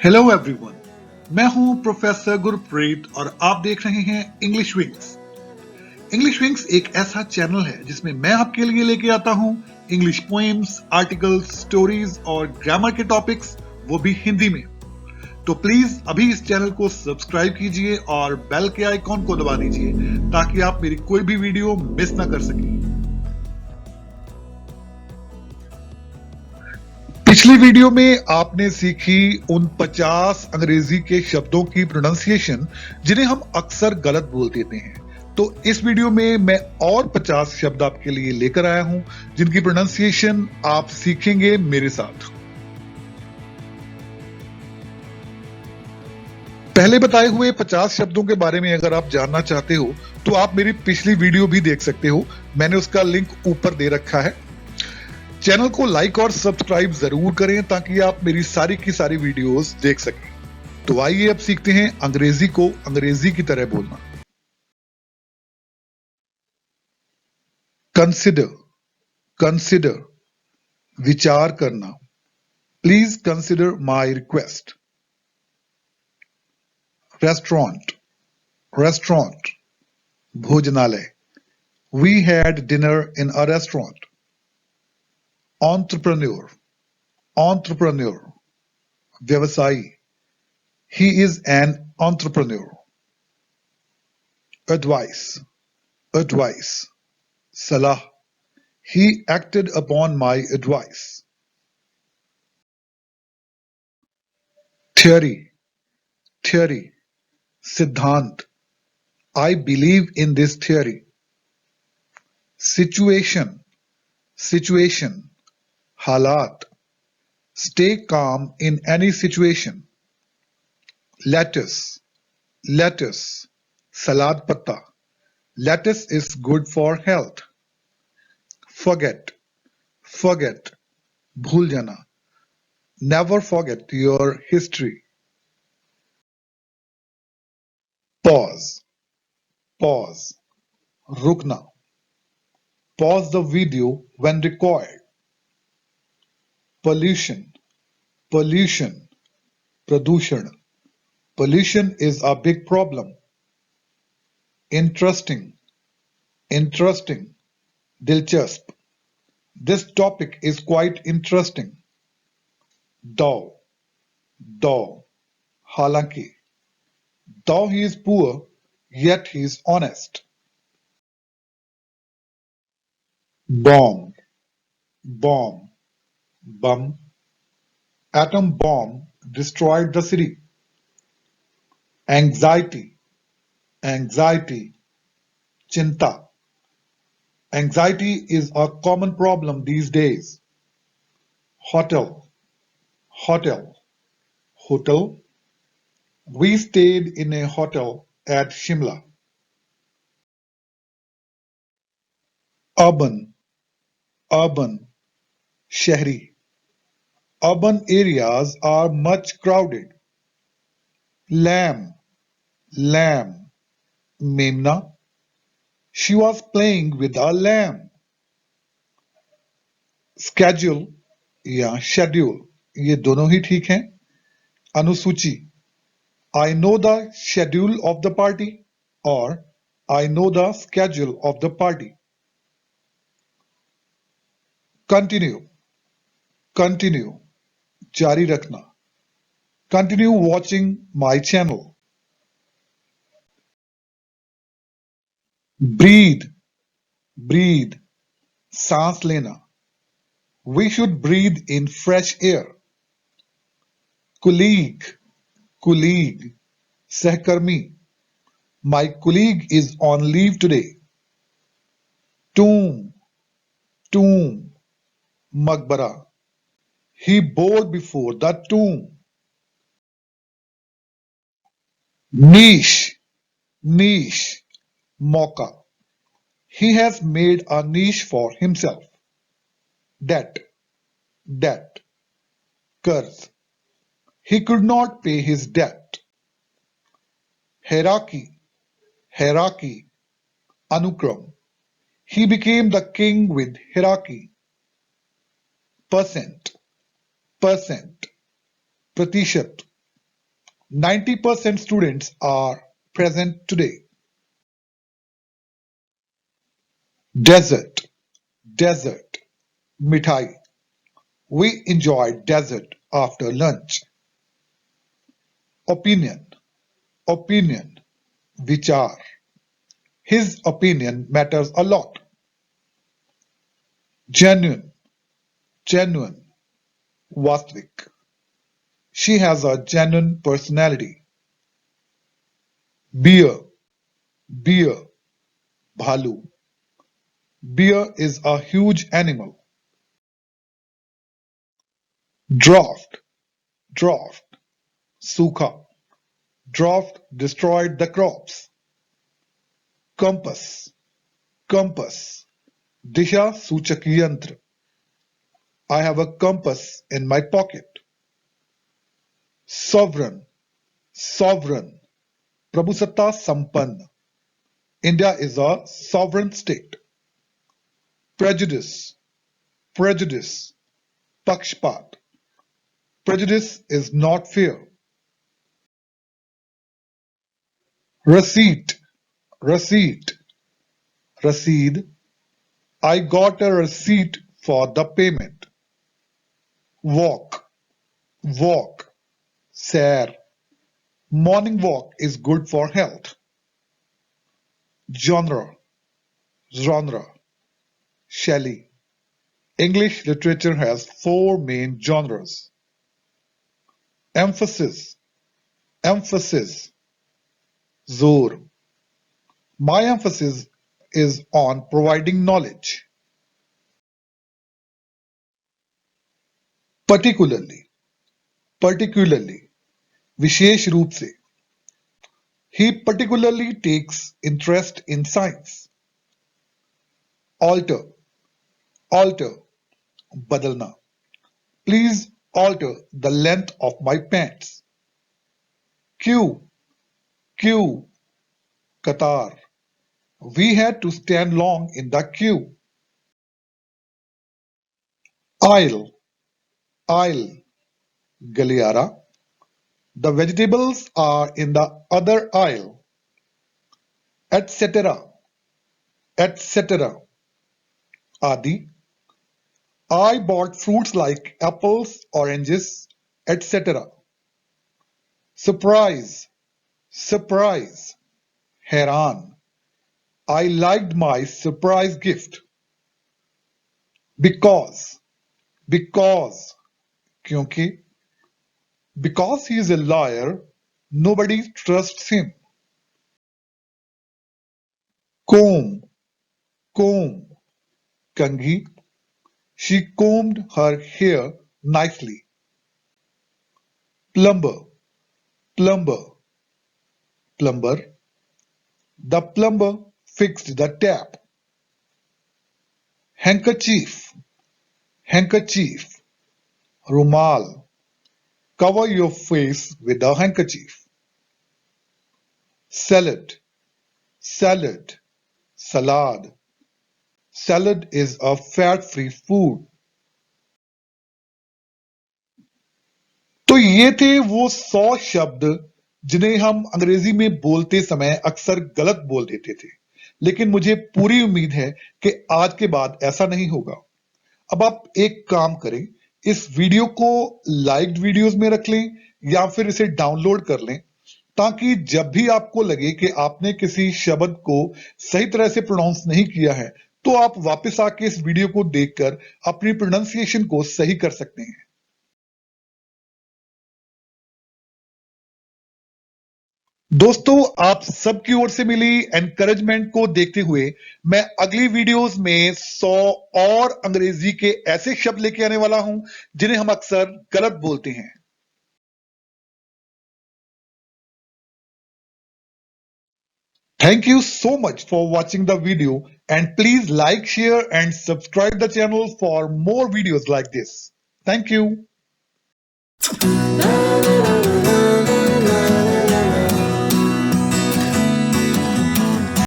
Hello everyone, मैं हूं professor Gurpreet और आप देख रहे हैं इंग्लिश विंग्स। इंग्लिश विंग्स एक ऐसा चैनल है जिसमें मैं आपके लिए लेके आता हूं इंग्लिश पोएम्स, आर्टिकल्स, स्टोरीज और ग्रामर के टॉपिक्स, वो भी हिंदी में। तो प्लीज अभी इस चैनल को सब्सक्राइब कीजिए और बेल के आइकॉन को दबा दीजिए ताकि आप मेरी कोई भी वीडियो मिस ना कर सकें। पिछली वीडियो में आपने सीखी उन 50 अंग्रेजी के शब्दों की प्रोनाउंसिएशन जिन्हें हम अक्सर गलत बोल देते हैं। तो इस वीडियो में मैं और 50 शब्द आपके लिए लेकर आया हूं जिनकी प्रोनाउंसिएशन आप सीखेंगे मेरे साथ। पहले बताए हुए 50 शब्दों के बारे में अगर आप जानना चाहते हो तो आप मेरी पिछली वीडियो भी देख सकते हो, मैंने उसका लिंक ऊपर दे रखा है। चैनल को लाइक और सब्सक्राइब जरूर करें ताकि आप मेरी सारी की सारी वीडियोस देख सकें। तो आइए अब सीखते हैं अंग्रेजी को अंग्रेजी की तरह बोलना। कंसिडर, कंसिडर, विचार करना। Please consider my request. Restaurant, restaurant, भोजनालय। We had dinner in a restaurant. Entrepreneur, entrepreneur, व्यवसायी। He is an entrepreneur. Advice, advice, सलाह। He acted upon my advice. Theory, theory, सिद्धांत। I believe in this theory. Situation, situation, हालात। Stay calm in any situation. Lettuce, lettuce, सलाद पत्ता। Lettuce is good for health. Forget, forget, भूल जाना। Never forget your history. Pause, pause, रुकना। Pause the video when required. Pollution, pollution, प्रदूषण। Pollution is a big problem. Interesting, interesting, दिलचस्प। This topic is quite interesting. Though, though, हालांकि। Though he is poor, yet he is honest. Bomb, bomb, bum. Atom bomb destroyed the city. Anxiety, anxiety, चिंता। Anxiety is a common problem these days. Hotel, hotel, hotel. We stayed in a hotel at Shimla. Urban, urban, शहरी। Urban areas are much crowded. Lamb, lamb, मेमना। She was playing with a lamb. Schedule या schedule, ये दोनों ही ठीक हैं। अनुसूची, I know the schedule of the party or I know the schedule of the party. Continue, continue, जारी रखना। Continue watching my channel. Breathe, breathe, सांस लेना। We should breathe in fresh air. Colleague, colleague, सहकर्मी। My colleague is on leave today. Tomb, tomb, मकबरा। He bowed before the tomb. Niche, niche, मौका। He has made a niche for himself. Debt, debt, कर्ज। He could not pay his debt. Hierarchy, hierarchy, अनुक्रम। He became the king with hierarchy. Percent, percent, प्रतिशत। 90% students are present today. Desert, desert, mithai. We enjoy dessert after lunch. Opinion, opinion, vichar. His opinion matters a lot. Genuine, genuine, Vastvik. She has a genuine personality. Beer, beer, bhalu. Beer is a huge animal. Drought, drought, sukha. Drought destroyed the crops. Compass, compass, disha सूचक यंत्र. I have a compass in my pocket. Sovereign, sovereign, Prabhusata Sampann. India is a sovereign state. Prejudice, prejudice, Pakshpat. Prejudice is not fair. Receipt, receipt, Raseed. I got a receipt for the payment. Walk, walk, Sair. Morning walk is good for health. Genre, genre, Shelley. English literature has four main genres. Emphasis, emphasis, Zor. My emphasis is on providing knowledge. Particularly, particularly, विशेष रूप से. He particularly takes interest in science. Alter, alter, बदलना. Please alter the length of my pants. Queue, queue, Qatar. We had to stand long in the queue. Aisle, aisle, Galiara. The vegetables are in the other aisle. Etc. etc. Adi. I bought fruits like apples, oranges, etc. Surprise, surprise, हैरान. I liked my surprise gift. Because, because, क्योंकि. Because he is a liar, nobody trusts him. Comb, comb, कंघी. She combed her hair nicely. Plumber, plumber, plumber. The plumber fixed the tap. Handkerchief, handkerchief, rumal. Cover your face with a handkerchief. Salad, salad, salad. Salad is a fat-free food. तो ये थे वो 100 शब्द जिन्हें हम अंग्रेजी में बोलते समय अक्सर गलत बोल देते थे, लेकिन मुझे पूरी उम्मीद है कि आज के बाद ऐसा नहीं होगा। अब आप एक काम करें, इस वीडियो को लाइक्ड वीडियोस में रख लें या फिर इसे डाउनलोड कर लें, ताकि जब भी आपको लगे कि आपने किसी शब्द को सही तरह से प्रोनाउंस नहीं किया है, तो आप वापस आके इस वीडियो को देखकर अपनी प्रोनाउंसिएशन को सही कर सकते हैं। दोस्तों, आप सबकी ओर से मिली एनकरेजमेंट को देखते हुए मैं अगली वीडियोस में 100 और अंग्रेजी के ऐसे शब्द लेके आने वाला हूं जिन्हें हम अक्सर गलत बोलते हैं। Thank you so much for watching the video, and please like, share and subscribe the channel for more videos like this. Thank you.